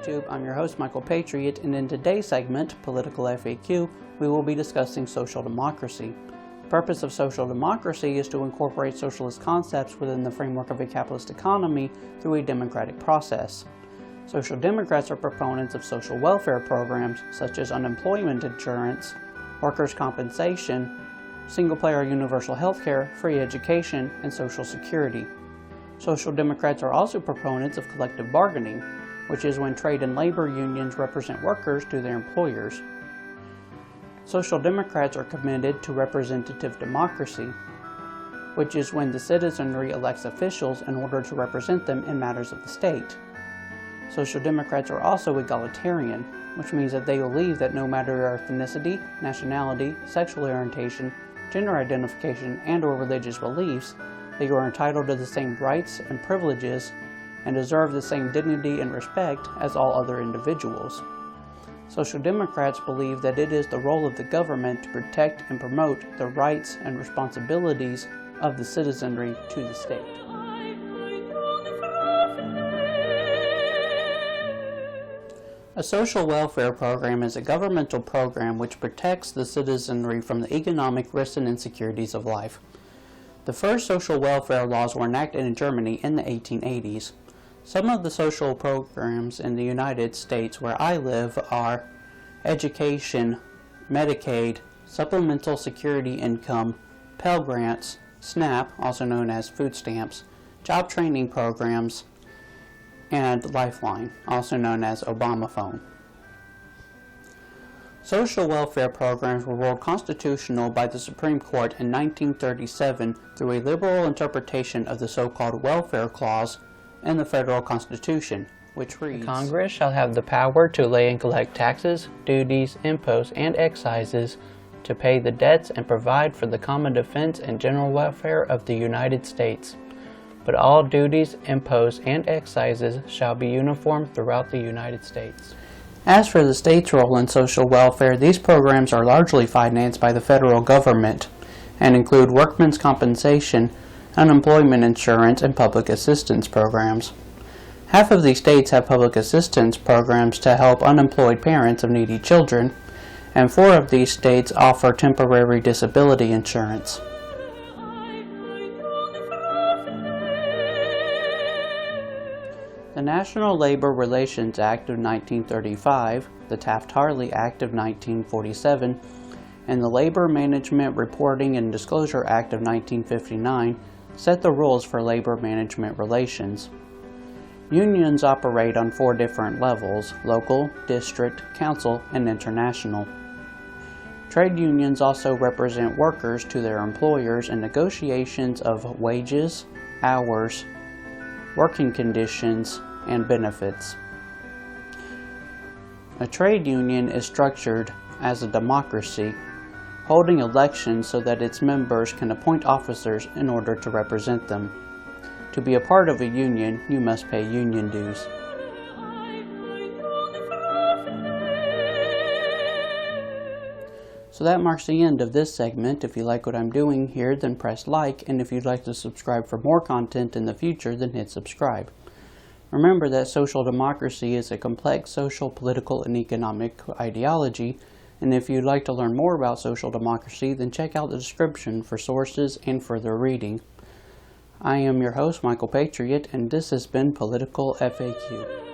YouTube, I'm your host Michael Patriot, and in today's segment, Political FAQ, we will be discussing social democracy. The purpose of social democracy is to incorporate socialist concepts within the framework of a capitalist economy through a democratic process. Social democrats are proponents of social welfare programs such as unemployment insurance, workers' compensation, single-payer universal health care, free education, and social security. Social democrats are also proponents of collective bargaining, which is when trade and labor unions represent workers to their employers. Social democrats are committed to representative democracy, which is when the citizenry elects officials in order to represent them in matters of the state. Social democrats are also egalitarian, which means that they believe that no matter your ethnicity, nationality, sexual orientation, gender identification, and/or religious beliefs, that you are entitled to the same rights and privileges and deserve the same dignity and respect as all other individuals. Social democrats believe that it is the role of the government to protect and promote the rights and responsibilities of the citizenry to the state. A social welfare program is a governmental program which protects the citizenry from the economic risks and insecurities of life. The first social welfare laws were enacted in Germany in the 1880s. Some of the social programs in the United States where I live are education, Medicaid, supplemental security income, Pell Grants, SNAP, also known as food stamps, job training programs, and Lifeline, also known as Obama Phone. Social welfare programs were ruled constitutional by the Supreme Court in 1937 through a liberal interpretation of the so-called Welfare Clause in the Federal Constitution, which reads, "Congress shall have the power to lay and collect taxes, duties, imposts, and excises, to pay the debts and provide for the common defense and general welfare of the United States. But all duties, imposts, and excises shall be uniform throughout the United States." As for the state's role in social welfare, these programs are largely financed by the federal government and include workmen's compensation, unemployment insurance, and public assistance programs. Half of these states have public assistance programs to help unemployed parents of needy children, and 4 of these states offer temporary disability insurance. The National Labor Relations Act of 1935, the Taft-Hartley Act of 1947, and the Labor Management Reporting and Disclosure Act of 1959 set the rules for labor management relations. Unions operate on 4 different levels: local, district, council, and international. Trade unions also represent workers to their employers in negotiations of wages, hours, working conditions, and benefits. A trade union is structured as a democracy, holding elections so that its members can appoint officers in order to represent them. To be a part of a union, you must pay union dues. So that marks the end of this segment. If you like what I'm doing here, then press like, and if you'd like to subscribe for more content in the future, then hit subscribe. Remember that social democracy is a complex social, political, and economic ideology, and if you'd like to learn more about social democracy, then check out the description for sources and further reading. I am your host, Michael Patriot, and this has been Political FAQ.